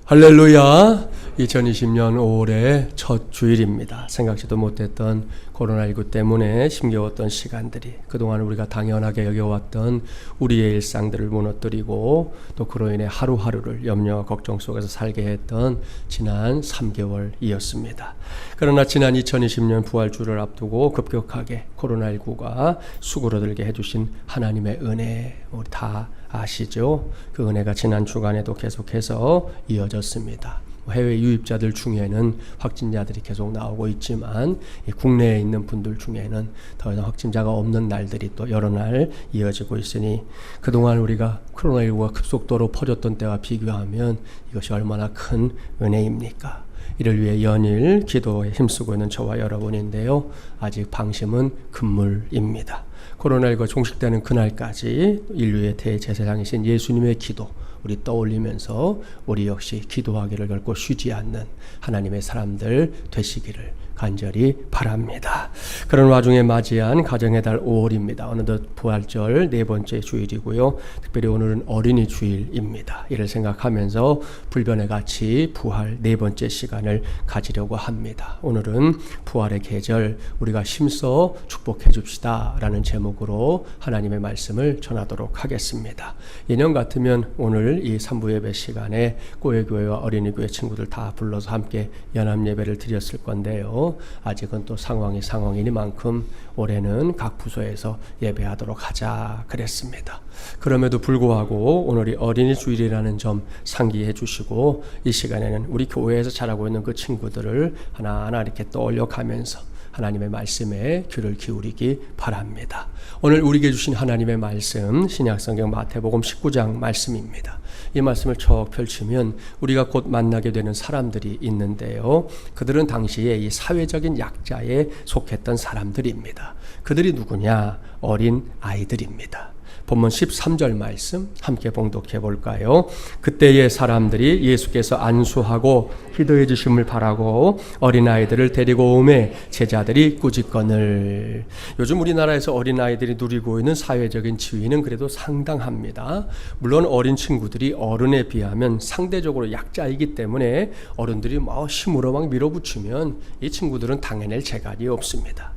할렐루야. 2020년 5월의 첫 주일입니다. 생각지도 못했던 코로나19 때문에 힘겨웠던 시간들이, 그동안 우리가 당연하게 여겨왔던 우리의 일상들을 무너뜨리고 또 그로 인해 하루하루를 염려와 걱정 속에서 살게 했던 지난 3개월이었습니다. 그러나 지난 2020년 부활주를 앞두고 급격하게 코로나19가 수그러들게 해주신 하나님의 은혜, 우리 다 아시죠? 그 은혜가 지난 주간에도 계속해서 이어졌습니다. 해외 유입자들 중에는 확진자들이 계속 나오고 있지만 국내에 있는 분들 중에는 더 이상 확진자가 없는 날들이 또 여러 날 이어지고 있으니 그동안 우리가 코로나19가 급속도로 퍼졌던 때와 비교하면 이것이 얼마나 큰 은혜입니까? 이를 위해 연일 기도에 힘쓰고 있는 저와 여러분인데요. 아직 방심은 금물입니다. 코로나19가 종식되는 그날까지 인류의 대제사장이신 예수님의 기도 우리 떠올리면서 우리 역시 기도하기를 결코 쉬지 않는 하나님의 사람들 되시기를 간절히 바랍니다. 그런 와중에 맞이한 가정의 달 5월입니다. 어느덧 부활절 네 번째 주일이고요. 특별히 오늘은 어린이 주일입니다. 이를 생각하면서 불변의 같이 부활 네 번째 시간을 가지려고 합니다. 오늘은 부활의 계절 우리가 힘써 축복해 줍시다 라는 제목으로 하나님의 말씀을 전하도록 하겠습니다. 예년 같으면 오늘 이 3부 예배 시간에 꼬예교회와 어린이교회 친구들 다 불러서 함께 연합 예배를 드렸을 건데요. 아직은 또 상황이니만큼 올해는 각 부서에서 예배하도록 하자 그랬습니다. 그럼에도 불구하고 오늘이 어린이 주일이라는 점 상기해 주시고 이 시간에는 우리 교회에서 자라고 있는 그 친구들을 하나하나 이렇게 떠올려 가면서 하나님의 말씀에 귀를 기울이기 바랍니다. 오늘 우리에게 주신 하나님의 말씀 신약성경 마태복음 19장 말씀입니다. 이 말씀을 쭉 펼치면 우리가 곧 만나게 되는 사람들이 있는데요. 그들은 당시에 이 사회적인 약자에 속했던 사람들입니다. 그들이 누구냐? 어린 아이들입니다. 본문 13절 말씀 함께 봉독해 볼까요? 그때의 사람들이 예수께서 안수하고 기도해 주심을 바라고 어린아이들을 데리고 오매 제자들이 꾸짖거늘. 요즘 우리나라에서 어린아이들이 누리고 있는 사회적인 지위는 그래도 상당합니다. 물론 어린 친구들이 어른에 비하면 상대적으로 약자이기 때문에 어른들이 힘으로 막 밀어붙이면 이 친구들은 당해낼 재갈이 없습니다.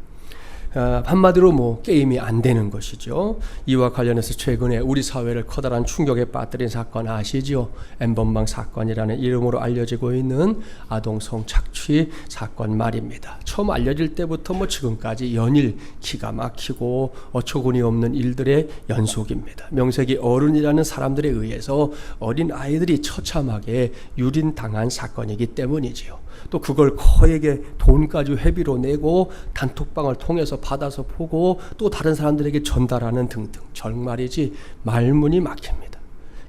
한마디로 게임이 안 되는 것이죠. 이와 관련해서 최근에 우리 사회를 커다란 충격에 빠뜨린 사건 아시죠? 엠번방 사건이라는 이름으로 알려지고 있는 아동 성착취 사건 말입니다. 처음 알려질 때부터 지금까지 연일 기가 막히고 어처구니 없는 일들의 연속입니다. 명색이 어른이라는 사람들에 의해서 어린 아이들이 처참하게 유린당한 사건이기 때문이지요. 또 그걸 거액의 돈까지 회비로 내고 단톡방을 통해서 받아서 보고 또 다른 사람들에게 전달하는 등등 정말이지 말문이 막힙니다.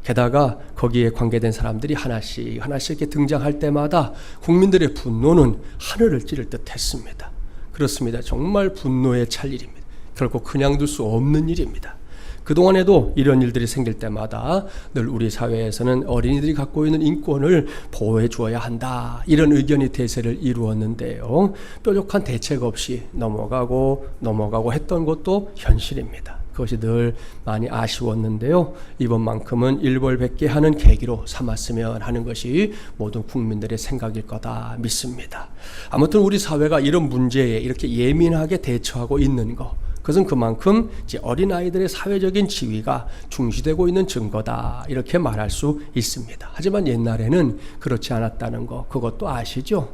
게다가 거기에 관계된 사람들이 하나씩 이렇게 등장할 때마다 국민들의 분노는 하늘을 찌를 듯 했습니다. 그렇습니다. 정말 분노에 찰 일입니다. 결코 그냥 둘 수 없는 일입니다. 그동안에도 이런 일들이 생길 때마다 늘 우리 사회에서는 어린이들이 갖고 있는 인권을 보호해 주어야 한다 이런 의견이 대세를 이루었는데요. 뾰족한 대책 없이 넘어가고 했던 것도 현실입니다. 그것이 늘 많이 아쉬웠는데요. 이번만큼은 일벌백계 하는 계기로 삼았으면 하는 것이 모든 국민들의 생각일 거다 믿습니다. 아무튼 우리 사회가 이런 문제에 이렇게 예민하게 대처하고 있는 것, 그것은 그만큼 어린아이들의 사회적인 지위가 중시되고 있는 증거다 이렇게 말할 수 있습니다. 하지만 옛날에는 그렇지 않았다는 거 그것도 아시죠?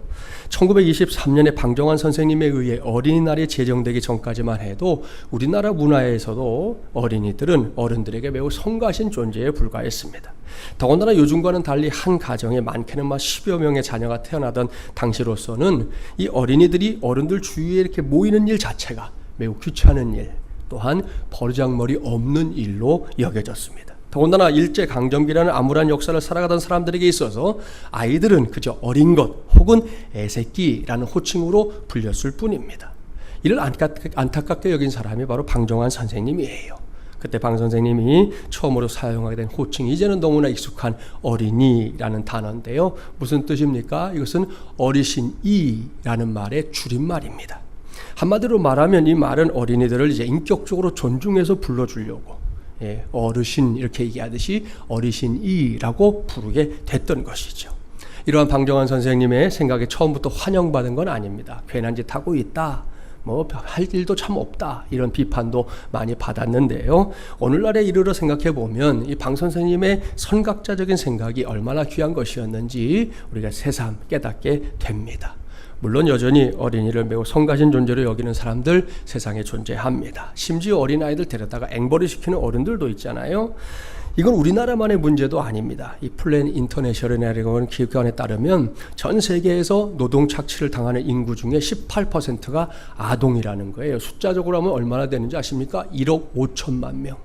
1923년에 방정환 선생님에 의해 어린이날이 제정되기 전까지만 해도 우리나라 문화에서도 어린이들은 어른들에게 매우 성가신 존재에 불과했습니다. 더군다나 요즘과는 달리 한 가정에 많게는 10여 명의 자녀가 태어나던 당시로서는 이 어린이들이 어른들 주위에 이렇게 모이는 일 자체가 매우 귀찮은 일, 또한 버르장머리 없는 일로 여겨졌습니다. 더군다나 일제강점기라는 암울한 역사를 살아가던 사람들에게 있어서 아이들은 그저 어린 것 혹은 애새끼라는 호칭으로 불렸을 뿐입니다. 이를 안타깝게 여긴 사람이 바로 방정환 선생님이에요. 그때 방 선생님이 처음으로 사용하게 된 호칭이 이제는 너무나 익숙한 어린이라는 단어인데요. 무슨 뜻입니까? 이것은 어리신이라는 말의 줄임말입니다. 한마디로 말하면 이 말은 어린이들을 인격적으로 존중해서 불러주려고 어르신 이렇게 얘기하듯이 어르신이라고 부르게 됐던 것이죠. 이러한 방정환 선생님의 생각에 처음부터 환영받은 건 아닙니다. 괜한 짓 하고 있다, 할 일도 참 없다, 이런 비판도 많이 받았는데요. 오늘날에 이르러 생각해 보면 이 방 선생님의 선각자적인 생각이 얼마나 귀한 것이었는지 우리가 새삼 깨닫게 됩니다. 물론 여전히 어린이를 매우 성가신 존재로 여기는 사람들 세상에 존재합니다. 심지어 어린아이들 데려다가 앵벌이 시키는 어른들도 있잖아요. 이건 우리나라만의 문제도 아닙니다. 이 플랜 인터내셔널이라는 기관에 따르면 전 세계에서 노동 착취를 당하는 인구 중에 18%가 아동이라는 거예요. 숫자적으로 하면 얼마나 되는지 아십니까? 1억 5천만 명.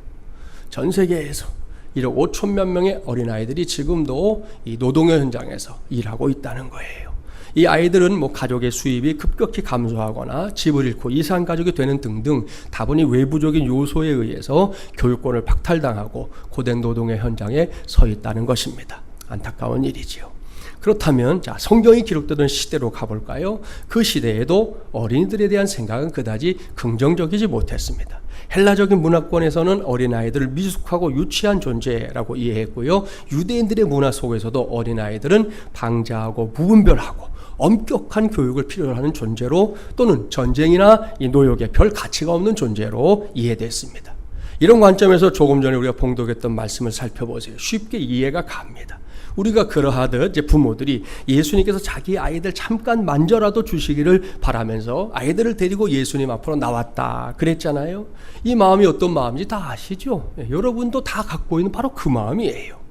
전 세계에서 1억 5천만 명의 어린아이들이 지금도 이 노동의 현장에서 일하고 있다는 거예요. 이 아이들은 가족의 수입이 급격히 감소하거나 집을 잃고 이산 가족이 되는 등등 다분히 외부적인 요소에 의해서 교육권을 박탈당하고 고된 노동의 현장에 서 있다는 것입니다. 안타까운 일이지요. 그렇다면 성경이 기록되던 시대로 가볼까요? 그 시대에도 어린이들에 대한 생각은 그다지 긍정적이지 못했습니다. 헬라적인 문화권에서는 어린아이들을 미숙하고 유치한 존재라고 이해했고요. 유대인들의 문화 속에서도 어린아이들은 방자하고 무분별하고 엄격한 교육을 필요로 하는 존재로, 또는 전쟁이나 이 노역에 별 가치가 없는 존재로 이해됐습니다. 이런 관점에서 조금 전에 우리가 봉독했던 말씀을 살펴보세요. 쉽게 이해가 갑니다. 우리가 그러하듯 이제 부모들이 예수님께서 자기 아이들 잠깐 만져라도 주시기를 바라면서 아이들을 데리고 예수님 앞으로 나왔다 그랬잖아요. 이 마음이 어떤 마음인지 다 아시죠? 여러분도 다 갖고 있는 바로 그 마음이에요.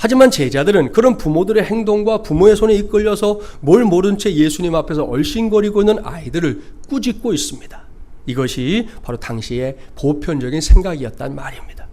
하지만 제자들은 그런 부모들의 행동과 부모의 손에 이끌려서 뭘 모른 채 예수님 앞에서 얼씬거리고 있는 아이들을 꾸짖고 있습니다. 이것이 바로 당시의 보편적인 생각이었단 말입니다.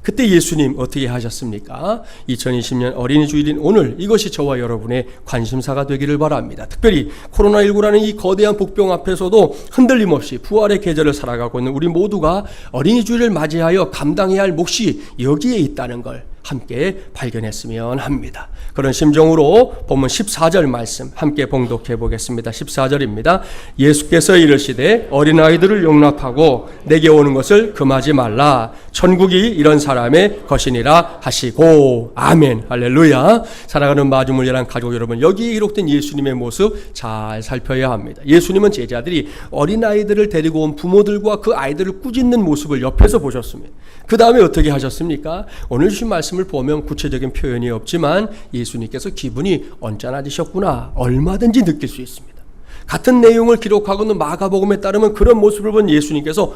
그때 예수님 어떻게 하셨습니까? 2020년 어린이 주일인 오늘 이것이 저와 여러분의 관심사가 되기를 바랍니다. 특별히 코로나19라는 이 거대한 복병 앞에서도 흔들림 없이 부활의 계절을 살아가고 있는 우리 모두가 어린이 주일을 맞이하여 감당해야 할 몫이 여기에 있다는 걸 함께 발견했으면 합니다. 그런 심정으로 본문 14절 말씀 함께 봉독해 보겠습니다. 14절입니다. 예수께서 이르시되 어린아이들을 용납하고 내게 오는 것을 금하지 말라. 천국이 이런 사람의 것이니라 하시고. 아멘. 할렐루야. 사랑하는 마주물려란 가족 여러분, 여기에 기록된 예수님의 모습 잘 살펴야 합니다. 예수님은 제자들이 어린아이들을 데리고 온 부모들과 그 아이들을 꾸짖는 모습을 옆에서 보셨습니다. 그 다음에 어떻게 하셨습니까? 오늘 주신 말씀을 보면 구체적인 표현이 없지만 예수님께서 기분이 언짢아지셨구나 얼마든지 느낄 수 있습니다. 같은 내용을 기록하고 있는 마가복음에 따르면 그런 모습을 본 예수님께서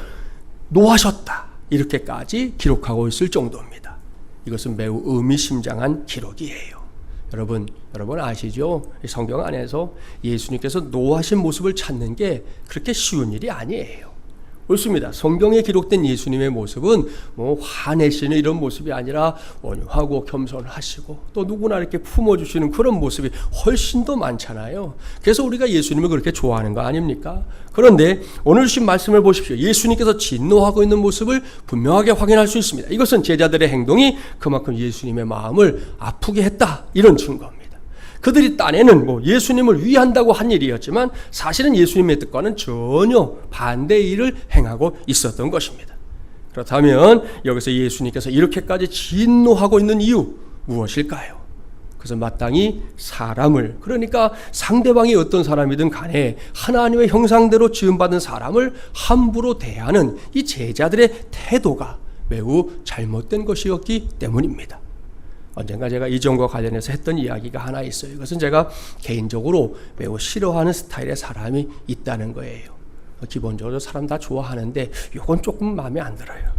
노하셨다 이렇게까지 기록하고 있을 정도입니다. 이것은 매우 의미심장한 기록이에요. 여러분 아시죠? 성경 안에서 예수님께서 노하신 모습을 찾는 게 그렇게 쉬운 일이 아니에요. 옳습니다. 성경에 기록된 예수님의 모습은 화내시는 이런 모습이 아니라 온유하고 겸손하시고 또 누구나 이렇게 품어주시는 그런 모습이 훨씬 더 많잖아요. 그래서 우리가 예수님을 그렇게 좋아하는 거 아닙니까? 그런데 오늘 주신 말씀을 보십시오. 예수님께서 진노하고 있는 모습을 분명하게 확인할 수 있습니다. 이것은 제자들의 행동이 그만큼 예수님의 마음을 아프게 했다 이런 증거입니다. 그들이 딴에는 예수님을 위한다고 한 일이었지만 사실은 예수님의 뜻과는 전혀 반대의 일을 행하고 있었던 것입니다. 그렇다면 여기서 예수님께서 이렇게까지 진노하고 있는 이유 무엇일까요? 그것은 마땅히 사람을, 그러니까 상대방이 어떤 사람이든 간에 하나님의 형상대로 지음받은 사람을 함부로 대하는 이 제자들의 태도가 매우 잘못된 것이었기 때문입니다. 언젠가 제가 이 점과 관련해서 했던 이야기가 하나 있어요. 이것은 제가 개인적으로 매우 싫어하는 스타일의 사람이 있다는 거예요. 기본적으로 사람 다 좋아하는데 이건 조금 마음에 안 들어요.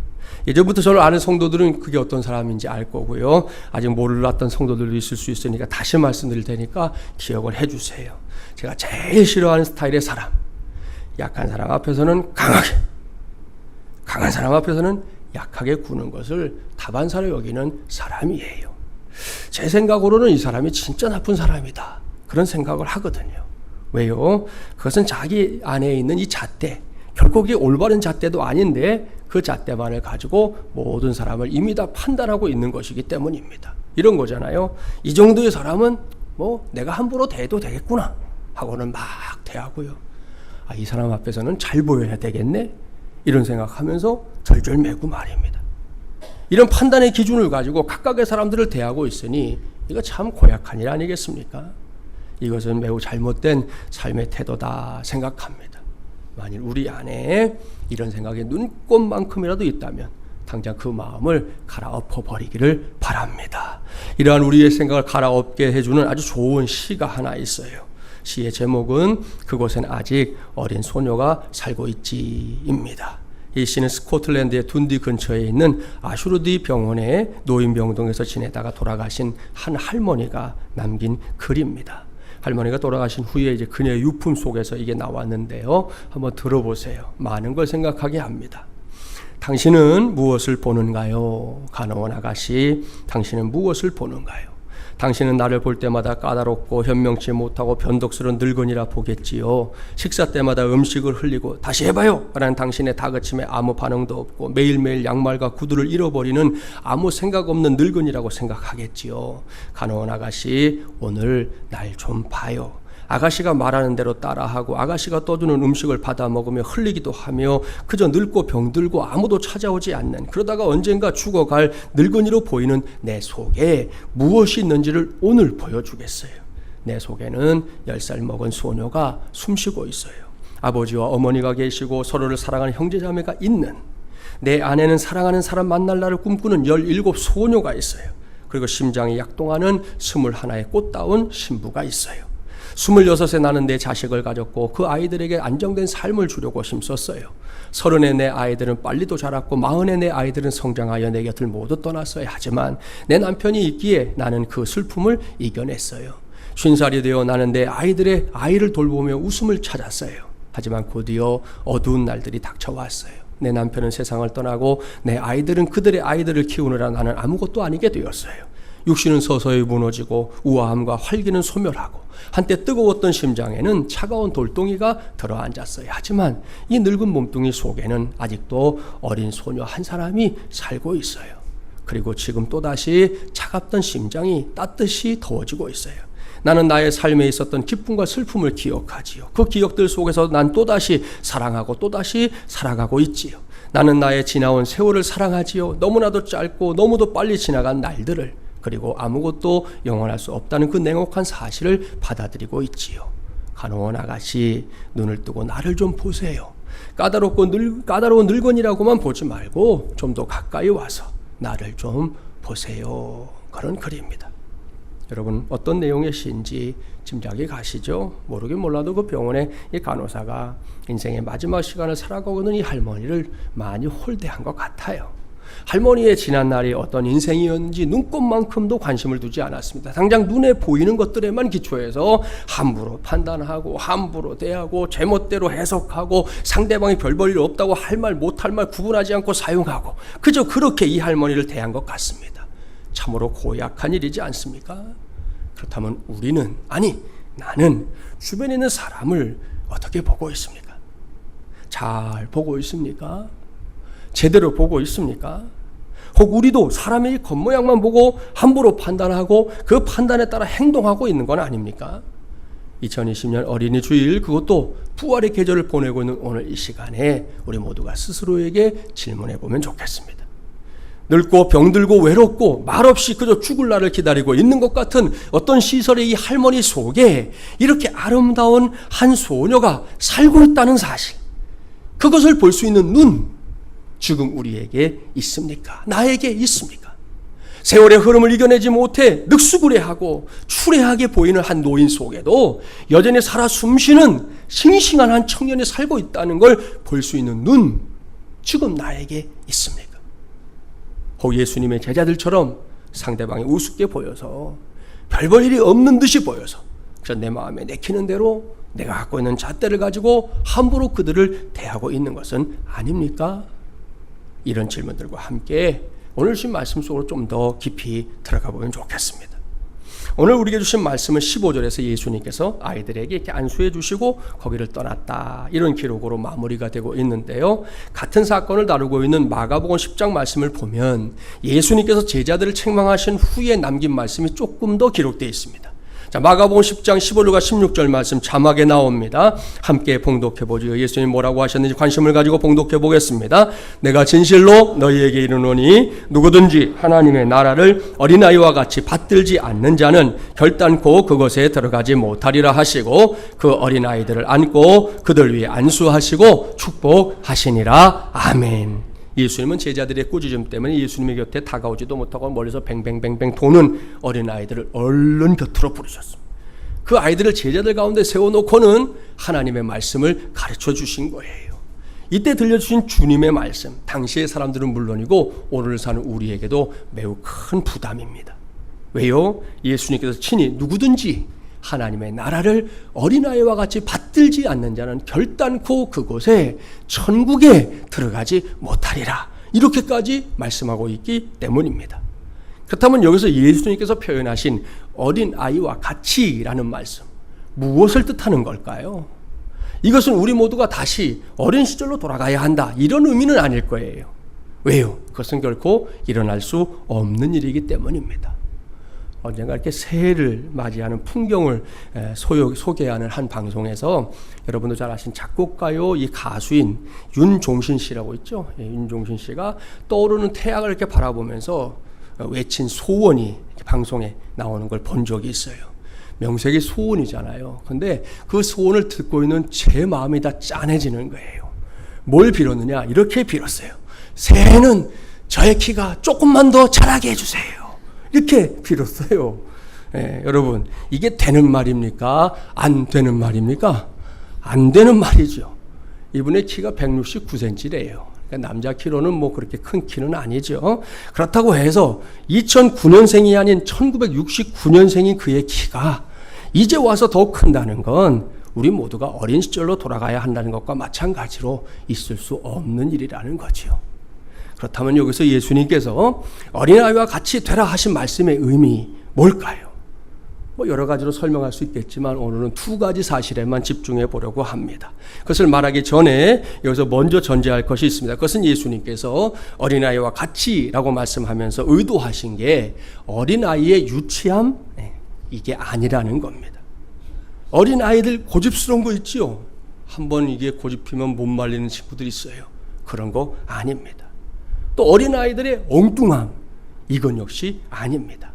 예전부터 저를 아는 성도들은 그게 어떤 사람인지 알 거고요. 아직 몰랐던 성도들도 있을 수 있으니까 다시 말씀드릴 테니까 기억을 해주세요. 제가 제일 싫어하는 스타일의 사람, 약한 사람 앞에서는 강하게, 강한 사람 앞에서는 약하게 구는 것을 다반사로 여기는 사람이에요. 제 생각으로는 이 사람이 진짜 나쁜 사람이다 그런 생각을 하거든요. 왜요? 그것은 자기 안에 있는 이 잣대, 결코 이게 올바른 잣대도 아닌데 그 잣대만을 가지고 모든 사람을 이미 다 판단하고 있는 것이기 때문입니다. 이런 거잖아요. 이 정도의 사람은 내가 함부로 대해도 되겠구나 하고는 막 대하고요. 이 사람 앞에서는 잘 보여야 되겠네 이런 생각하면서 절절매고 말입니다. 이런 판단의 기준을 가지고 각각의 사람들을 대하고 있으니 이거 참 고약한 일 아니겠습니까? 이것은 매우 잘못된 삶의 태도다 생각합니다. 만일 우리 안에 이런 생각이 눈꼽만큼이라도 있다면 당장 그 마음을 갈아엎어 버리기를 바랍니다. 이러한 우리의 생각을 갈아엎게 해주는 아주 좋은 시가 하나 있어요. 시의 제목은 그곳엔 아직 어린 소녀가 살고 있지입니다. 이 시는 스코틀랜드의 둔디 근처에 있는 아슈르디 병원의 노인병동에서 지내다가 돌아가신 한 할머니가 남긴 글입니다. 할머니가 돌아가신 후에 이제 그녀의 유품 속에서 이게 나왔는데요. 한번 들어보세요. 많은 걸 생각하게 합니다. 당신은 무엇을 보는가요? 간호원 아가씨, 당신은 무엇을 보는가요? 당신은 나를 볼 때마다 까다롭고 현명치 못하고 변덕스러운 늙은이라 보겠지요. 식사 때마다 음식을 흘리고 다시 해봐요 라는 당신의 다그침에 아무 반응도 없고 매일매일 양말과 구두를 잃어버리는 아무 생각 없는 늙은이라고 생각하겠지요. 간호원 아가씨, 오늘 날 좀 봐요. 아가씨가 말하는 대로 따라하고 아가씨가 떠주는 음식을 받아 먹으며 흘리기도 하며 그저 늙고 병들고 아무도 찾아오지 않는, 그러다가 언젠가 죽어갈 늙은이로 보이는 내 속에 무엇이 있는지를 오늘 보여주겠어요. 내 속에는 10살 먹은 소녀가 숨쉬고 있어요. 아버지와 어머니가 계시고 서로를 사랑하는 형제자매가 있는, 내 안에는 사랑하는 사람 만날 날을 꿈꾸는 17 소녀가 있어요. 그리고 심장이 약동하는 21의 꽃다운 신부가 있어요. 26에 나는 내 자식을 가졌고 그 아이들에게 안정된 삶을 주려고 힘썼어요. 30에 내 아이들은 빨리도 자랐고 40에 내 아이들은 성장하여 내 곁을 모두 떠났어요. 하지만 내 남편이 있기에 나는 그 슬픔을 이겨냈어요. 50살이 되어 나는 내 아이들의 아이를 돌보며 웃음을 찾았어요. 하지만 곧이어 어두운 날들이 닥쳐왔어요. 내 남편은 세상을 떠나고 내 아이들은 그들의 아이들을 키우느라 나는 아무것도 아니게 되었어요. 육신은 서서히 무너지고 우아함과 활기는 소멸하고 한때 뜨거웠던 심장에는 차가운 돌덩이가 들어앉았어요. 하지만 이 늙은 몸뚱이 속에는 아직도 어린 소녀 한 사람이 살고 있어요. 그리고 지금 또다시 차갑던 심장이 따뜻이 더워지고 있어요. 나는 나의 삶에 있었던 기쁨과 슬픔을 기억하지요. 그 기억들 속에서 난 또다시 사랑하고 또다시 살아가고 있지요. 나는 나의 지나온 세월을 사랑하지요. 너무나도 짧고 너무도 빨리 지나간 날들을, 그리고 아무것도 영원할 수 없다는 그 냉혹한 사실을 받아들이고 있지요. 간호원 아가씨, 눈을 뜨고 나를 좀 보세요. 까다로운 늙은이라고만 보지 말고 좀 더 가까이 와서 나를 좀 보세요. 그런 글입니다. 여러분, 어떤 내용의 시인지 짐작이 가시죠? 모르긴 몰라도 그 병원의 이 간호사가 인생의 마지막 시간을 살아가고 있는 이 할머니를 많이 홀대한 것 같아요. 할머니의 지난 날이 어떤 인생이었는지 눈꼽만큼도 관심을 두지 않았습니다. 당장 눈에 보이는 것들에만 기초해서 함부로 판단하고 함부로 대하고 제멋대로 해석하고 상대방이 별 볼 일 없다고 할 말 못할 말 구분하지 않고 사용하고 그저 그렇게 이 할머니를 대한 것 같습니다. 참으로 고약한 일이지 않습니까? 그렇다면 우리는, 아니 나는 주변에 있는 사람을 어떻게 보고 있습니까? 잘 보고 있습니까? 제대로 보고 있습니까? 혹 우리도 사람의 겉모양만 보고 함부로 판단하고 그 판단에 따라 행동하고 있는 건 아닙니까? 2020년 어린이 주일, 그것도 부활의 계절을 보내고 있는 오늘 이 시간에 우리 모두가 스스로에게 질문해 보면 좋겠습니다. 늙고 병들고 외롭고 말없이 그저 죽을 날을 기다리고 있는 것 같은 어떤 시설의 이 할머니 속에 이렇게 아름다운 한 소녀가 살고 있다는 사실, 그것을 볼 수 있는 눈, 지금 우리에게 있습니까? 나에게 있습니까? 세월의 흐름을 이겨내지 못해 늑수구레하고 추레하게 보이는 한 노인 속에도 여전히 살아 숨쉬는 싱싱한 한 청년이 살고 있다는 걸 볼 수 있는 눈, 지금 나에게 있습니까? 혹 예수님의 제자들처럼 상대방이 우습게 보여서 별 볼 일이 없는 듯이 보여서 그래서 내 마음에 내키는 대로 내가 갖고 있는 잣대를 가지고 함부로 그들을 대하고 있는 것은 아닙니까? 이런 질문들과 함께 오늘 주신 말씀 속으로 좀 더 깊이 들어가 보면 좋겠습니다. 오늘 우리에게 주신 말씀은 15절에서 예수님께서 아이들에게 이렇게 안수해 주시고 거기를 떠났다, 이런 기록으로 마무리가 되고 있는데요. 같은 사건을 다루고 있는 마가복음 10장 말씀을 보면 예수님께서 제자들을 책망하신 후에 남긴 말씀이 조금 더 기록되어 있습니다. 자, 마가복음 10장 15절과 16절 말씀 자막에 나옵니다. 함께 봉독해보죠. 예수님이 뭐라고 하셨는지 관심을 가지고 봉독해보겠습니다. 내가 진실로 너희에게 이르노니 누구든지 하나님의 나라를 어린아이와 같이 받들지 않는 자는 결단코 그것에 들어가지 못하리라 하시고 그 어린아이들을 안고 그들 위에 안수하시고 축복하시니라. 아멘. 예수님은 제자들의 꾸짖음 때문에 예수님의 곁에 다가오지도 못하고 멀리서 뱅뱅뱅뱅 도는 어린아이들을 얼른 곁으로 부르셨습니다. 그 아이들을 제자들 가운데 세워놓고는 하나님의 말씀을 가르쳐 주신 거예요. 이때 들려주신 주님의 말씀, 당시의 사람들은 물론이고 오늘 사는 우리에게도 매우 큰 부담입니다. 왜요? 예수님께서 친히 누구든지 하나님의 나라를 어린아이와 같이 받들지 않는 자는 결단코 그곳에 천국에 들어가지 못하리라. 이렇게까지 말씀하고 있기 때문입니다. 그렇다면 여기서 예수님께서 표현하신 어린아이와 같이라는 말씀, 무엇을 뜻하는 걸까요? 이것은 우리 모두가 다시 어린 시절로 돌아가야 한다, 이런 의미는 아닐 거예요. 왜요? 그것은 결코 일어날 수 없는 일이기 때문입니다. 언젠가 이렇게 새해를 맞이하는 풍경을 소개하는 한 방송에서 여러분도 잘 아신 작곡가요 이 가수인 윤종신 씨라고 있죠. 윤종신 씨가 떠오르는 태양을 이렇게 바라보면서 외친 소원이 방송에 나오는 걸 본 적이 있어요. 명색이 소원이잖아요. 근데 그 소원을 듣고 있는 제 마음이 다 짠해지는 거예요. 뭘 빌었느냐? 이렇게 빌었어요. 새해는 저의 키가 조금만 더 자라게 해주세요. 이렇게 빌었어요. 여러분, 이게 되는 말입니까? 안 되는 말입니까? 안 되는 말이죠. 이분의 키가 169cm래요. 그러니까 남자 키로는 뭐 그렇게 큰 키는 아니죠. 그렇다고 해서 2009년생이 아닌 1969년생인 그의 키가 이제 와서 더 큰다는 건 우리 모두가 어린 시절로 돌아가야 한다는 것과 마찬가지로 있을 수 없는 일이라는 거죠. 그렇다면 여기서 예수님께서 어린아이와 같이 되라 하신 말씀의 의미 뭘까요? 뭐 여러 가지로 설명할 수 있겠지만 오늘은 두 가지 사실에만 집중해 보려고 합니다. 그것을 말하기 전에 여기서 먼저 전제할 것이 있습니다. 그것은 예수님께서 어린아이와 같이라고 말씀하면서 의도하신 게 어린아이의 유치함, 이게 아니라는 겁니다. 어린아이들 고집스러운 거 있지요? 한번 이게 고집피면 못 말리는 친구들이 있어요. 그런 거 아닙니다. 또 어린아이들의 엉뚱함, 이건 역시 아닙니다.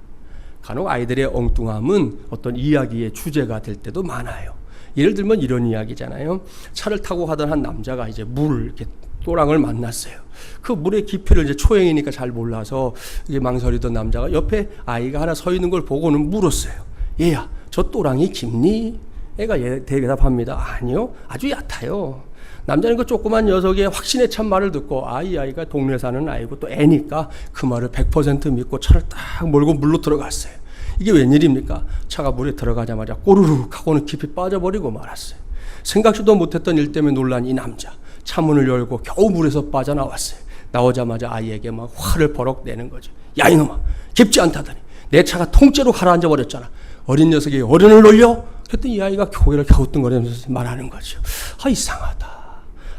간혹 아이들의 엉뚱함은 어떤 이야기의 주제가 될 때도 많아요. 예를 들면 이런 이야기잖아요. 차를 타고 가던 한 남자가 이제 이렇게 또랑을 만났어요. 그 물의 깊이를 이제 초행이니까 잘 몰라서 이게 망설이던 남자가 옆에 아이가 하나 서 있는 걸 보고는 물었어요. 얘야, 저 또랑이 깊니? 애가 대답합니다. 아니요, 아주 얕아요. 남자는 그 조그만 녀석의 확신에 찬 말을 듣고 이 아이가 동네 사는 아이고 또 애니까 그 말을 100% 믿고 차를 딱 몰고 물로 들어갔어요. 이게 웬일입니까? 차가 물에 들어가자마자 꼬르륵 하고는 깊이 빠져버리고 말았어요. 생각지도 못했던 일 때문에 놀란 이 남자, 차문을 열고 겨우 물에서 빠져나왔어요. 나오자마자 아이에게 막 화를 버럭 내는 거죠. 야 이놈아, 깊지 않다더니 내 차가 통째로 가라앉아 버렸잖아. 어린 녀석이 어른을 놀려? 그랬더니 이 아이가 고개를 갸우뚱거리면서 말하는 거죠. 이상하다.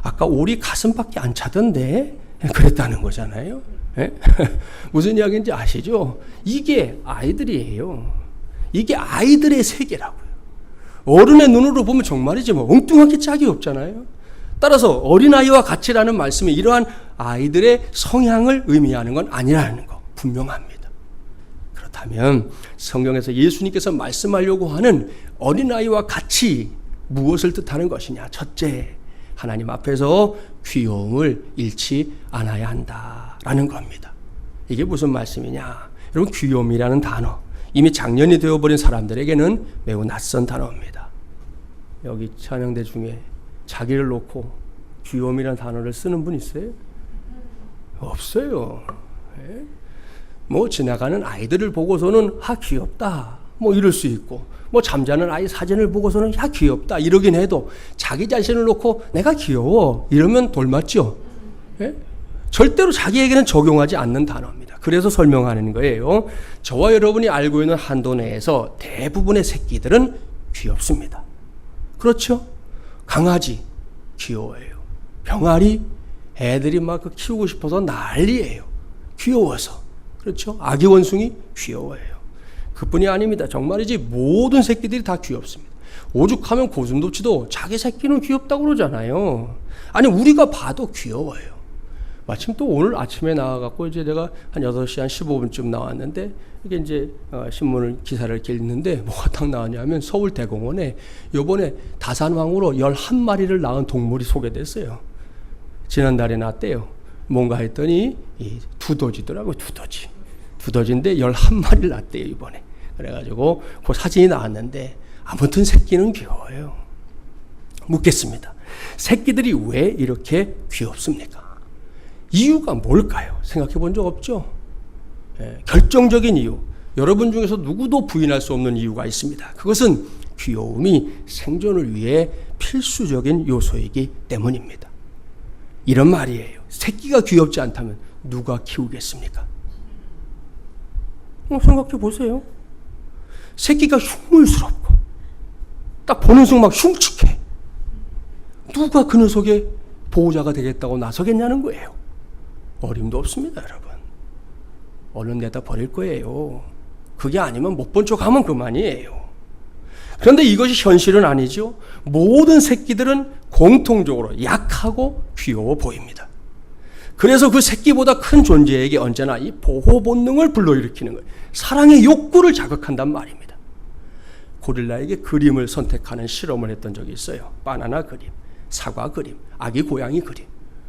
아까 오리 가슴밖에 안 차던데? 그랬다는 거잖아요. 무슨 이야기인지 아시죠? 이게 아이들이에요. 이게 아이들의 세계라고요. 어른의 눈으로 보면 정말이지 뭐 엉뚱하게 짝이 없잖아요. 따라서 어린아이와 같이라는 말씀이 이러한 아이들의 성향을 의미하는 건 아니라는 거 분명합니다. 그렇다면 성경에서 예수님께서 말씀하려고 하는 어린아이와 같이 무엇을 뜻하는 것이냐? 첫째, 하나님 앞에서 귀여움을 잃지 않아야 한다라는 겁니다. 이게 무슨 말씀이냐? 여러분, 귀여움이라는 단어, 이미 작년이 되어버린 사람들에게는 매우 낯선 단어입니다. 여기 찬양대 중에 자기를 놓고 귀여움이라는 단어를 쓰는 분 있어요? 없어요. 뭐 지나가는 아이들을 보고서는 귀엽다 뭐 이럴 수 있고, 뭐 잠자는 아이 사진을 보고서는 귀엽다 이러긴 해도 자기 자신을 놓고 내가 귀여워 이러면 돌맞죠? 절대로 자기에게는 적용하지 않는 단어입니다. 그래서 설명하는 거예요. 저와 여러분이 알고 있는 한도 내에서 대부분의 새끼들은 귀엽습니다. 그렇죠? 강아지 귀여워요. 병아리 애들이 막 키우고 싶어서 난리예요. 귀여워서. 그렇죠? 아기 원숭이 귀여워요. 그뿐이 아닙니다. 정말이지 모든 새끼들이 다 귀엽습니다. 오죽하면 고슴도치도 자기 새끼는 귀엽다고 그러잖아요. 아니 우리가 봐도 귀여워요. 마침 또 오늘 아침에 나와갖고 이제 내가 한 8시 한 15분쯤 나왔는데 이게 이제 신문을 기사를 읽는데 뭐가 딱 나왔냐면 서울대공원에 요번에 다산왕으로 11마리를 낳은 동물이 소개됐어요. 지난달에 낳았대요. 뭔가 했더니 이 두더지더라고요. 두더지인데 11마리를 낳았대요 이번에. 그래가지고 그 사진이 나왔는데 아무튼 새끼는 귀여워요. 묻겠습니다. 새끼들이 왜 이렇게 귀엽습니까? 이유가 뭘까요? 생각해 본 적 없죠? 결정적인 이유, 여러분 중에서 누구도 부인할 수 없는 이유가 있습니다. 그것은 귀여움이 생존을 위해 필수적인 요소이기 때문입니다. 이런 말이에요. 새끼가 귀엽지 않다면 누가 키우겠습니까? 생각해 보세요. 새끼가 흉물스럽고 딱 보는 순간 막 흉측해. 누가 그 녀석의 보호자가 되겠다고 나서겠냐는 거예요. 어림도 없습니다, 여러분. 얼른 내다 버릴 거예요. 그게 아니면 못 본 척 하면 그만이에요. 그런데 이것이 현실은 아니죠. 모든 새끼들은 공통적으로 약하고 귀여워 보입니다. 그래서 그 새끼보다 큰 존재에게 언제나 이 보호 본능을 불러일으키는 거예요. 사랑의 욕구를 자극한단 말입니다. 고릴라에게 그림을 선택하는 실험을 했던 적이 있어요. 바나나 그림, 사과 그림, 아기 고양이 그림.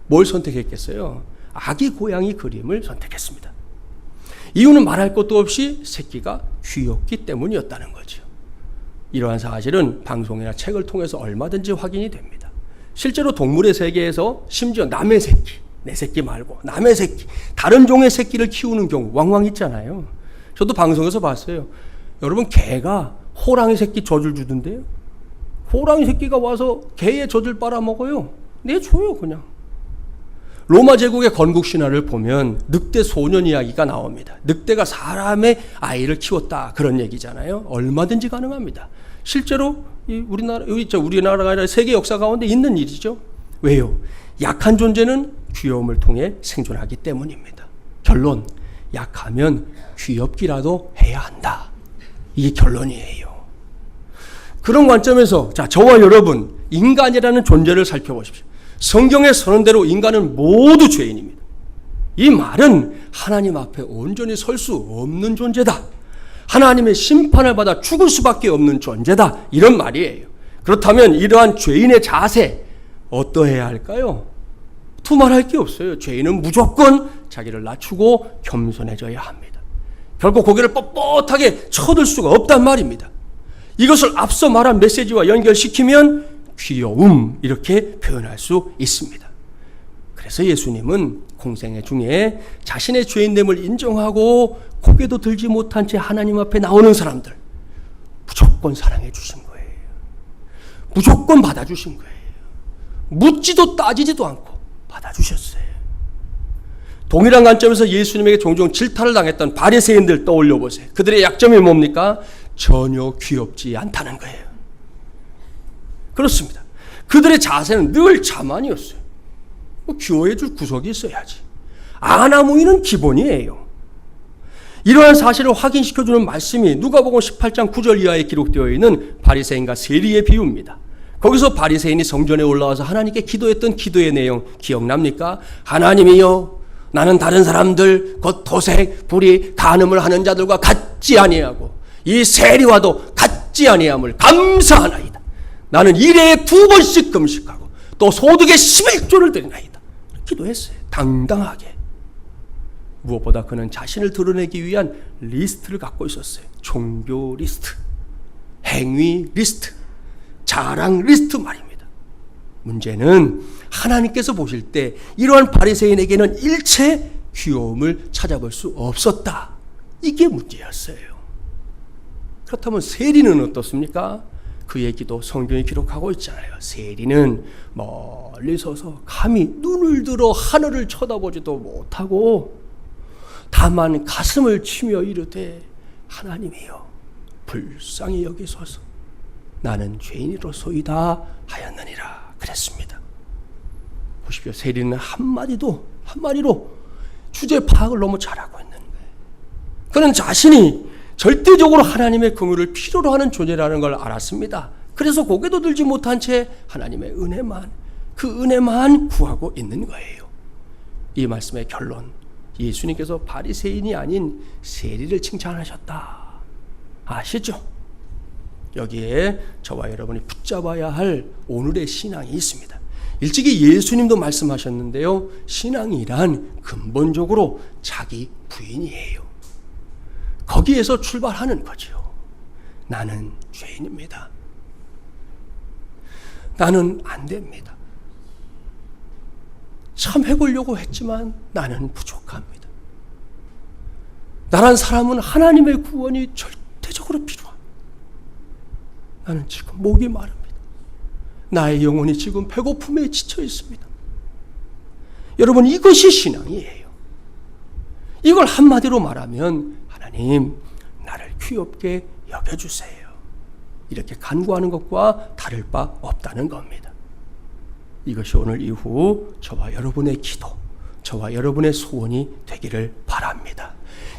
뭘 선택했겠어요? 아기 고양이 그림을 선택했습니다. 이유는 말할 것도 없이 새끼가 귀엽기 때문이었다는 거죠. 이러한 사실은 방송이나 책을 통해서 얼마든지 확인이 됩니다. 실제로 동물의 세계에서 심지어 남의 새끼, 내 새끼 말고 남의 새끼, 다른 종의 새끼를 키우는 경우 왕왕 있잖아요. 저도 방송에서 봤어요. 여러분, 개가 호랑이 새끼 젖을 주던데요. 호랑이 새끼가 와서 개의 젖을 빨아먹어요. 내줘요 그냥. 로마 제국의 건국 신화를 보면 늑대 소년 이야기가 나옵니다. 늑대가 사람의 아이를 키웠다 그런 얘기잖아요. 얼마든지 가능합니다. 실제로 우리나라가 아니라 세계 역사 가운데 있는 일이죠. 왜요? 약한 존재는 귀여움을 통해 생존하기 때문입니다. 결론, 약하면 귀엽기라도 해야 한다. 이게 결론이에요. 그런 관점에서 저와 여러분, 인간이라는 존재를 살펴보십시오. 성경에 선언대로 인간은 모두 죄인입니다. 이 말은 하나님 앞에 온전히 설 수 없는 존재다. 하나님의 심판을 받아 죽을 수밖에 없는 존재다. 이런 말이에요. 그렇다면 이러한 죄인의 자세 어떠해야 할까요? 두말할 게 없어요. 죄인은 무조건 자기를 낮추고 겸손해져야 합니다. 결국 고개를 뻣뻣하게 쳐들 수가 없단 말입니다. 이것을 앞서 말한 메시지와 연결시키면 귀여움 이렇게 표현할 수 있습니다. 그래서 예수님은 공생애 중에 자신의 죄인됨을 인정하고 고개도 들지 못한 채 하나님 앞에 나오는 사람들 무조건 사랑해 주신 거예요. 무조건 받아주신 거예요. 묻지도 따지지도 않고 받아주셨어요. 동일한 관점에서 예수님에게 종종 질타를 당했던 바리새인들 떠올려 보세요. 그들의 약점이 뭡니까? 전혀 귀엽지 않다는 거예요. 그렇습니다. 그들의 자세는 늘 자만이었어요. 귀여워해 줄 구석이 있어야지. 아나무인은 기본이에요. 이러한 사실을 확인시켜주는 말씀이 누가복음 18장 9절 이하에 기록되어 있는 바리새인과 세리의 비유입니다. 거기서 바리새인이 성전에 올라와서 하나님께 기도했던 기도의 내용 기억납니까? 하나님이여, 나는 다른 사람들 곧 도색, 불의, 간음을 하는 자들과 같지 아니하고 이 세리와도 같지 아니함을 감사하나이다. 나는 일에 2번씩 금식하고 또 소득의 11조를 드리나이다. 기도했어요. 당당하게. 무엇보다 그는 자신을 드러내기 위한 리스트를 갖고 있었어요. 종교 리스트, 행위 리스트, 자랑 리스트 말입니다. 문제는 하나님께서 보실 때 이러한 바리새인에게는 일체 귀여움을 찾아볼 수 없었다. 이게 문제였어요. 그렇다면 세리는 어떻습니까? 그 얘기도 성경이 기록하고 있잖아요. 세리는 멀리 서서 감히 눈을 들어 하늘을 쳐다보지도 못하고 다만 가슴을 치며 이르되 하나님이여 불쌍히 여기소서 나는 죄인이로소이다 하였느니라 그랬습니다. 보십시오. 세리는 한마디로 주제 파악을 너무 잘하고 있는 거예요. 그는 자신이 절대적으로 하나님의 긍휼을 필요로 하는 존재라는 걸 알았습니다. 그래서 고개도 들지 못한 채 하나님의 은혜만, 그 은혜만 구하고 있는 거예요. 이 말씀의 결론, 예수님께서 바리새인이 아닌 세리를 칭찬하셨다. 아시죠? 여기에 저와 여러분이 붙잡아야 할 오늘의 신앙이 있습니다. 일찍이 예수님도 말씀하셨는데요. 신앙이란 근본적으로 자기 부인이에요. 거기에서 출발하는 거죠. 나는 죄인입니다. 나는 안 됩니다. 참 해보려고 했지만 나는 부족합니다. 나란 사람은 하나님의 구원이 절대적으로 필요합니다. 나는 지금 목이 마릅니다. 나의 영혼이 지금 배고픔에 지쳐 있습니다. 여러분, 이것이 신앙이에요. 이걸 한마디로 말하면 하나님, 나를 귀엽게 여겨주세요. 이렇게 간구하는 것과 다를 바 없다는 겁니다. 이것이 오늘 이후 저와 여러분의 기도, 저와 여러분의 소원이 되기를 바랍니다.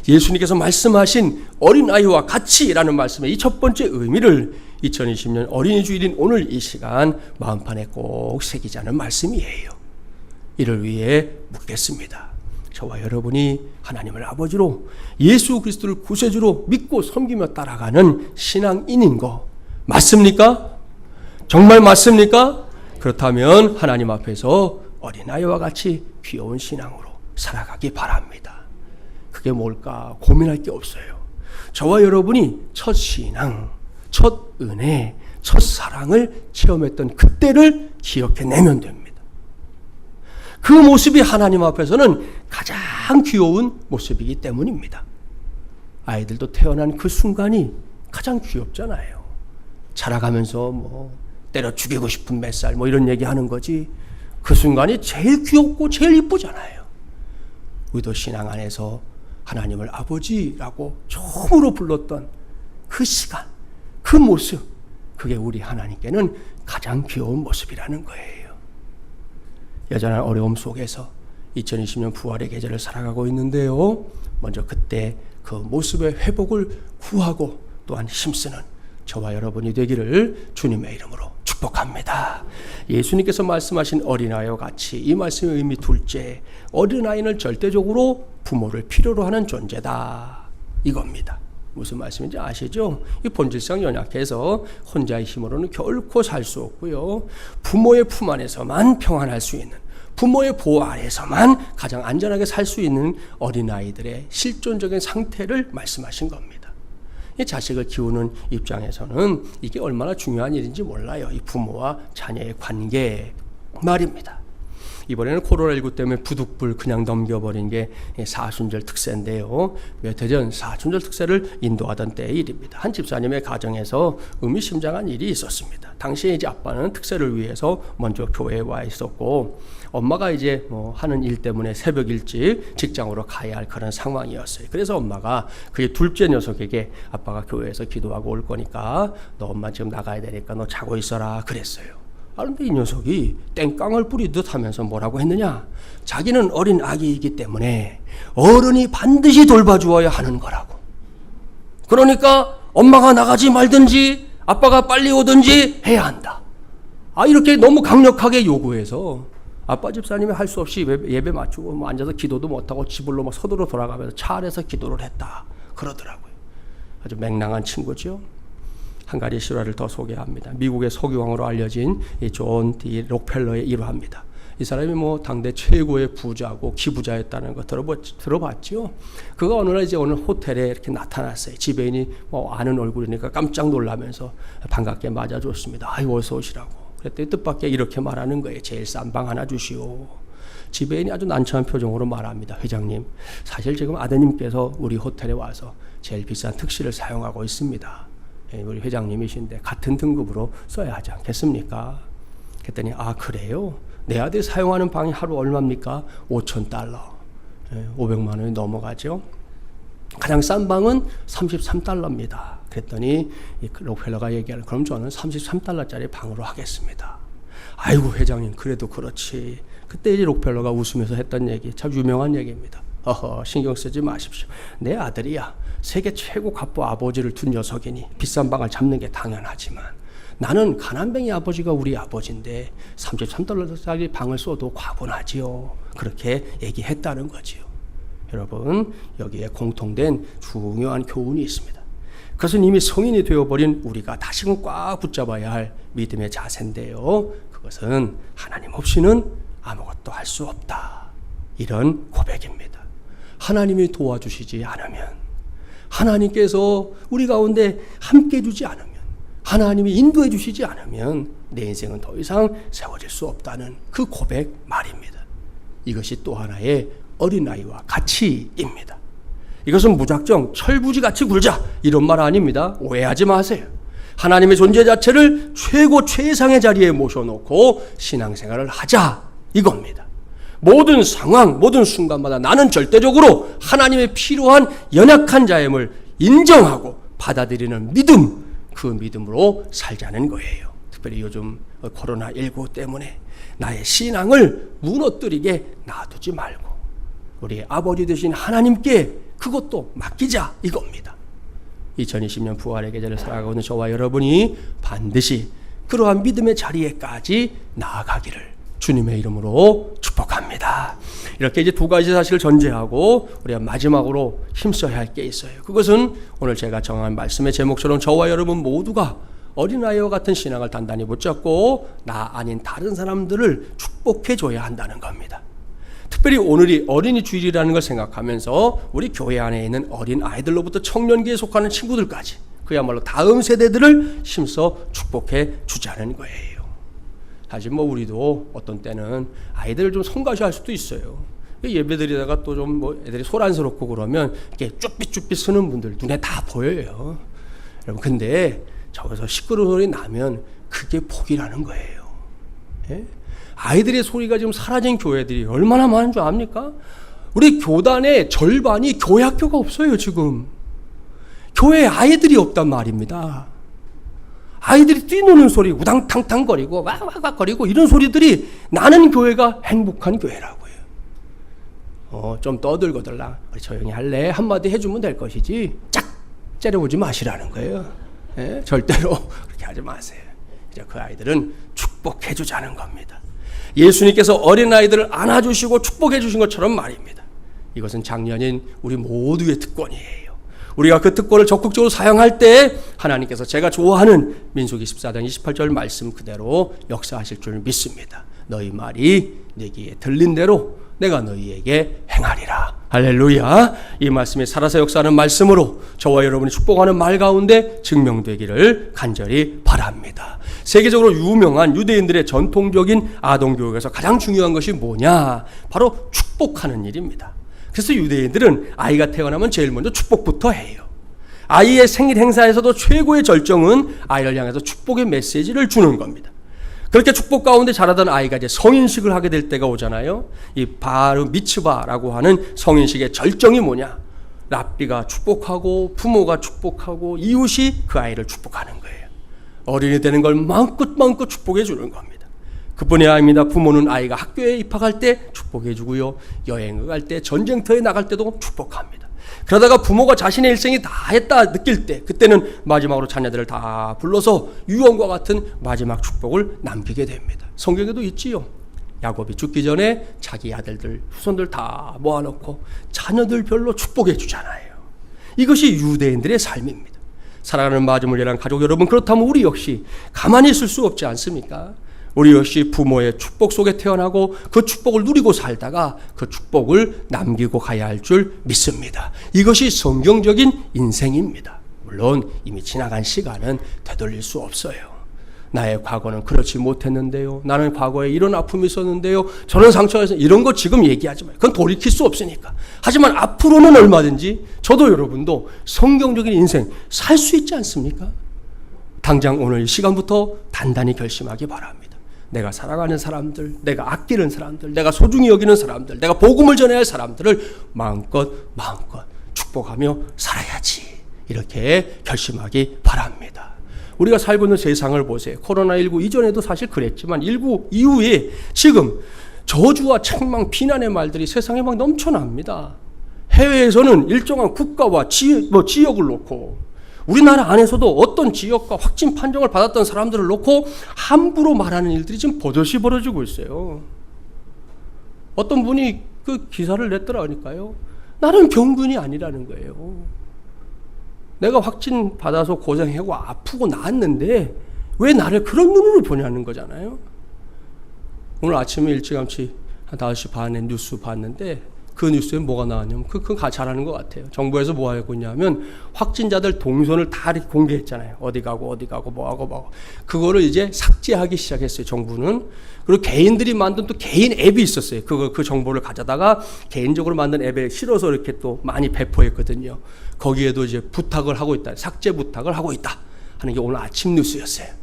예수님께서 말씀하신 어린아이와 같이라는 말씀의 이 첫 번째 의미를 2020년 어린이 주일인 오늘 이 시간 마음판에 꼭 새기자는 말씀이에요. 이를 위해 묻겠습니다. 저와 여러분이 하나님을 아버지로 예수 그리스도를 구세주로 믿고 섬기며 따라가는 신앙인인 거 맞습니까? 정말 맞습니까? 그렇다면 하나님 앞에서 어린아이와 같이 귀여운 신앙으로 살아가기 바랍니다. 그게 뭘까 고민할 게 없어요. 저와 여러분이 첫 신앙, 첫 은혜, 첫 사랑을 체험했던 그때를 기억해내면 됩니다. 그 모습이 하나님 앞에서는 가장 귀여운 모습이기 때문입니다. 아이들도 태어난 그 순간이 가장 귀엽잖아요. 자라가면서 때려 죽이고 싶은 몇 살 이런 얘기 하는 거지, 그 순간이 제일 귀엽고 제일 이쁘잖아요. 우리도 신앙 안에서 하나님을 아버지라고 처음으로 불렀던 그 시간, 그 모습, 그게 우리 하나님께는 가장 귀여운 모습이라는 거예요. 여전한 어려움 속에서 2020년 부활의 계절을 살아가고 있는데요. 먼저 그때 그 모습의 회복을 구하고 또한 힘쓰는 저와 여러분이 되기를 주님의 이름으로 축복합니다. 예수님께서 말씀하신 어린아이와 같이 이 말씀의 의미 둘째, 어린아이는 절대적으로 부모를 필요로 하는 존재다, 이겁니다. 무슨 말씀인지 아시죠? 이 본질상 연약해서 혼자의 힘으로는 결코 살 수 없고요. 부모의 품 안에서만 평안할 수 있는, 부모의 보호 아래서만 가장 안전하게 살 수 있는 어린아이들의 실존적인 상태를 말씀하신 겁니다. 이 자식을 키우는 입장에서는 이게 얼마나 중요한 일인지 몰라요. 이 부모와 자녀의 관계 말입니다. 이번에는 코로나19 때문에 부득불 그냥 넘겨버린 게 사순절 특세인데요. 몇 해 전 사순절 특세를 인도하던 때의 일입니다. 한 집사님의 가정에서 의미심장한 일이 있었습니다. 당시에 이제 아빠는 특세를 위해서 먼저 교회에 와 있었고, 엄마가 이제 하는 일 때문에 새벽 일찍 직장으로 가야 할 그런 상황이었어요. 그래서 엄마가 그의 둘째 녀석에게 아빠가 교회에서 기도하고 올 거니까 너 엄마 지금 나가야 되니까 너 자고 있어라 그랬어요. 그런데 이 녀석이 땡깡을 뿌리듯 하면서 뭐라고 했느냐, 자기는 어린 아기이기 때문에 어른이 반드시 돌봐주어야 하는 거라고. 그러니까 엄마가 나가지 말든지 아빠가 빨리 오든지 해야 한다. 이렇게 너무 강력하게 요구해서 아빠 집사님이 할 수 없이 예배 맞추고 앉아서 기도도 못하고 집으로 서두로 돌아가면서 차 안에서 기도를 했다 그러더라고요. 아주 맹랑한 친구죠. 한 가지 실화를 더 소개합니다. 미국의 석유왕으로 알려진 이 존 D 록펠러의 일화입니다. 이 사람이 당대 최고의 부자고 기부자였다는 거 들어봤죠? 그가 어느 날 이제 오늘 호텔에 이렇게 나타났어요. 지배인이 아는 얼굴이니까 깜짝 놀라면서 반갑게 맞아줬습니다. 아이고 어서 오시라고. 그랬더니 뜻밖의 이렇게 말하는 거예요. 제일 싼 방 하나 주시오. 지배인이 아주 난처한 표정으로 말합니다. 회장님, 사실 지금 아드님께서 우리 호텔에 와서 제일 비싼 특실을 사용하고 있습니다. 우리 회장님이신데 같은 등급으로 써야 하지 않겠습니까? 그랬더니 그래요? 내 아들이 사용하는 방이 하루 얼마입니까? $5,000. 500만 원이 넘어가죠. 가장 싼 방은 $33입니다. 그랬더니 록펠러가 얘기하는, 그럼 저는 $33짜리 방으로 하겠습니다. 아이고 회장님, 그래도 그렇지. 그때 이제 록펠러가 웃으면서 했던 얘기, 참 유명한 얘기입니다. 신경 쓰지 마십시오. 내 아들이야. 세계 최고 갑부 아버지를 둔 녀석이니 비싼 방을 잡는 게 당연하지만 나는 가난뱅이 아버지가 우리 아버지인데 $33짜리 방을 써도 과분하지요. 그렇게 얘기했다는 거지요. 여러분, 여기에 공통된 중요한 교훈이 있습니다. 그것은 이미 성인이 되어버린 우리가 다시금 꽉 붙잡아야 할 믿음의 자세인데요. 그것은 하나님 없이는 아무것도 할 수 없다. 이런 고백입니다. 하나님이 도와주시지 않으면, 하나님께서 우리 가운데 함께 해주지 않으면, 하나님이 인도해 주시지 않으면 내 인생은 더 이상 세워질 수 없다는 그 고백 말입니다. 이것이 또 하나의 어린아이와 가치입니다. 이것은 무작정 철부지같이 굴자 이런 말 아닙니다. 오해하지 마세요. 하나님의 존재 자체를 최고 최상의 자리에 모셔놓고 신앙생활을 하자 이겁니다. 모든 상황, 모든 순간마다 나는 절대적으로 하나님의 필요한 연약한 자임을 인정하고 받아들이는 믿음, 그 믿음으로 살자는 거예요. 특별히 요즘 코로나19 때문에 나의 신앙을 무너뜨리게 놔두지 말고 우리 아버지 되신 하나님께 그것도 맡기자 이겁니다. 2020년 부활의 계절을 살아가고 있는 저와 여러분이 반드시 그러한 믿음의 자리에까지 나아가기를 주님의 이름으로 축복합니다. 이렇게 이제 두 가지 사실을 전제하고 우리가 마지막으로 힘써야 할 게 있어요. 그것은 오늘 제가 정한 말씀의 제목처럼 저와 여러분 모두가 어린아이와 같은 신앙을 단단히 붙잡고 나 아닌 다른 사람들을 축복해 줘야 한다는 겁니다. 특별히 오늘이 어린이 주일이라는 걸 생각하면서 우리 교회 안에 있는 어린 아이들로부터 청년기에 속하는 친구들까지 그야말로 다음 세대들을 힘써 축복해 주자는 거예요. 사실 우리도 어떤 때는 아이들을 좀 성가셔할 수도 있어요. 예배드리다가 또 좀 애들이 소란스럽고 그러면 이렇게 쭈삣쭈삣 쓰는 분들 눈에 다 보여요. 여러분, 근데 저기서 시끄러운 소리 나면 그게 복이라는 거예요. 예? 아이들의 소리가 지금 사라진 교회들이 얼마나 많은 줄 압니까? 우리 교단의 절반이 교회 학교가 없어요, 지금. 교회에 아이들이 없단 말입니다. 아이들이 뛰노는 소리, 우당탕탕거리고 와와와거리고 이런 소리들이 나는 교회가 행복한 교회라고요. 좀 떠들거들라. 조용히 할래? 한마디 해주면 될 것이지 짝 째려보지 마시라는 거예요. 예? 절대로 그렇게 하지 마세요. 이제 그 아이들은 축복해 주자는 겁니다. 예수님께서 어린아이들을 안아주시고 축복해 주신 것처럼 말입니다. 이것은 작년인 우리 모두의 특권이에요. 우리가 그 특권을 적극적으로 사용할 때 하나님께서 제가 좋아하는 민수기 14장 28절 말씀 그대로 역사하실 줄 믿습니다. 너희 말이 내 귀에 들린 대로 내가 너희에게 행하리라. 할렐루야. 이 말씀이 살아서 역사하는 말씀으로 저와 여러분이 축복하는 말 가운데 증명되기를 간절히 바랍니다. 세계적으로 유명한 유대인들의 전통적인 아동교육에서 가장 중요한 것이 뭐냐? 바로 축복하는 일입니다. 그래서 유대인들은 아이가 태어나면 제일 먼저 축복부터 해요. 아이의 생일 행사에서도 최고의 절정은 아이를 향해서 축복의 메시지를 주는 겁니다. 그렇게 축복 가운데 자라던 아이가 이제 성인식을 하게 될 때가 오잖아요. 이 바르 미츠바라고 하는 성인식의 절정이 뭐냐? 랍비가 축복하고 부모가 축복하고 이웃이 그 아이를 축복하는 거예요. 어린이 되는 걸 마음껏 축복해 주는 겁니다. 그뿐이 아닙니다. 부모는 아이가 학교에 입학할 때 축복해 주고요. 여행을 갈 때, 전쟁터에 나갈 때도 축복합니다. 그러다가 부모가 자신의 일생이 다 했다 느낄 때 그때는 마지막으로 자녀들을 다 불러서 유언과 같은 마지막 축복을 남기게 됩니다. 성경에도 있지요. 야곱이 죽기 전에 자기 아들들, 후손들 다 모아놓고 자녀들 별로 축복해 주잖아요. 이것이 유대인들의 삶입니다. 사랑하는 마지못이란 가족 여러분, 그렇다면 우리 역시 가만히 있을 수 없지 않습니까? 우리 역시 부모의 축복 속에 태어나고 그 축복을 누리고 살다가 그 축복을 남기고 가야 할 줄 믿습니다. 이것이 성경적인 인생입니다. 물론 이미 지나간 시간은 되돌릴 수 없어요. 나의 과거는 그렇지 못했는데요. 나는 과거에 이런 아픔이 있었는데요. 저런 상처가 있었는데 이런 거 지금 얘기하지 마요. 그건 돌이킬 수 없으니까. 하지만 앞으로는 얼마든지 저도 여러분도 성경적인 인생 살 수 있지 않습니까? 당장 오늘 이 시간부터 단단히 결심하기 바랍니다. 내가 사랑하는 사람들, 내가 아끼는 사람들, 내가 소중히 여기는 사람들, 내가 복음을 전해야 할 사람들을 마음껏 축복하며 살아야지. 이렇게 결심하기 바랍니다. 우리가 살고 있는 세상을 보세요. 코로나19 이전에도 사실 그랬지만 19 이후에 지금 저주와 책망, 비난의 말들이 세상에 막 넘쳐납니다. 해외에서는 일정한 국가와 지역을 놓고 우리나라 안에서도 어떤 지역과 확진 판정을 받았던 사람들을 놓고 함부로 말하는 일들이 지금 버젓이 벌어지고 있어요. 어떤 분이 그 기사를 냈더라니까요. 나는 병균이 아니라는 거예요. 내가 확진 받아서 고생하고 아프고 나았는데 왜 나를 그런 눈으로 보냐는 거잖아요. 오늘 아침에 일찌감치 한 5시 반에 뉴스 봤는데 그 뉴스에 뭐가 나왔냐면 그건 잘하는 것 같아요. 정부에서 뭐 하고 있냐면 확진자들 동선을 다 공개했잖아요. 어디 가고 뭐하고 그거를 이제 삭제하기 시작했어요. 정부는. 그리고 개인들이 만든 또 개인 앱이 있었어요. 그 정보를 가져다가 개인적으로 만든 앱에 실어서 이렇게 또 많이 배포했거든요. 거기에도 이제 부탁을 하고 있다. 삭제 부탁을 하고 있다 하는 게 오늘 아침 뉴스였어요.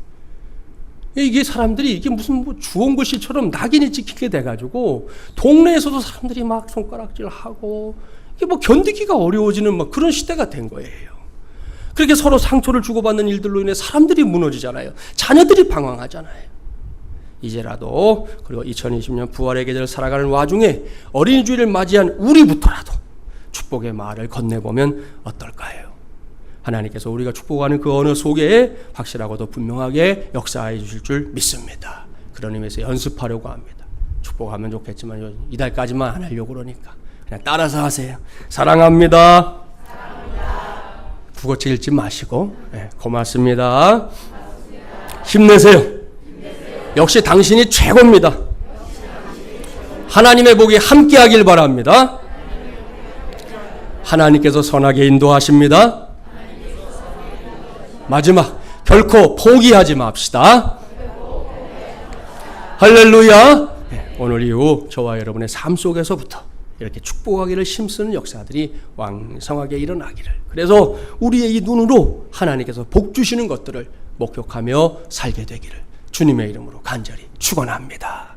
이게 사람들이 이게 무슨 뭐 주홍글씨처럼 낙인이 찍히게 돼가지고 동네에서도 사람들이 막 손가락질하고 이게 뭐 견디기가 어려워지는 막 그런 시대가 된 거예요. 그렇게 서로 상처를 주고받는 일들로 인해 사람들이 무너지잖아요. 자녀들이 방황하잖아요. 이제라도 그리고 2020년 부활의 계절을 살아가는 와중에 어린이 주일을 맞이한 우리부터라도 축복의 말을 건네보면 어떨까요? 하나님께서 우리가 축복하는 그 언어 속에 확실하고도 분명하게 역사해 주실 줄 믿습니다. 그런 의미에서 연습하려고 합니다. 축복하면 좋겠지만 이달까지만 안 하려고 그러니까 그냥 따라서 하세요. 사랑합니다. 국어책 읽지 마시고 고맙습니다. 힘내세요. 역시 당신이 최고입니다. 하나님의 복이 함께하길 바랍니다. 하나님께서 선하게 인도하십니다. 마지막 결코 포기하지 맙시다. 할렐루야. 오늘 이후 저와 여러분의 삶 속에서부터 이렇게 축복하기를 힘쓰는 역사들이 왕성하게 일어나기를, 그래서 우리의 이 눈으로 하나님께서 복 주시는 것들을 목격하며 살게 되기를 주님의 이름으로 간절히 축원합니다.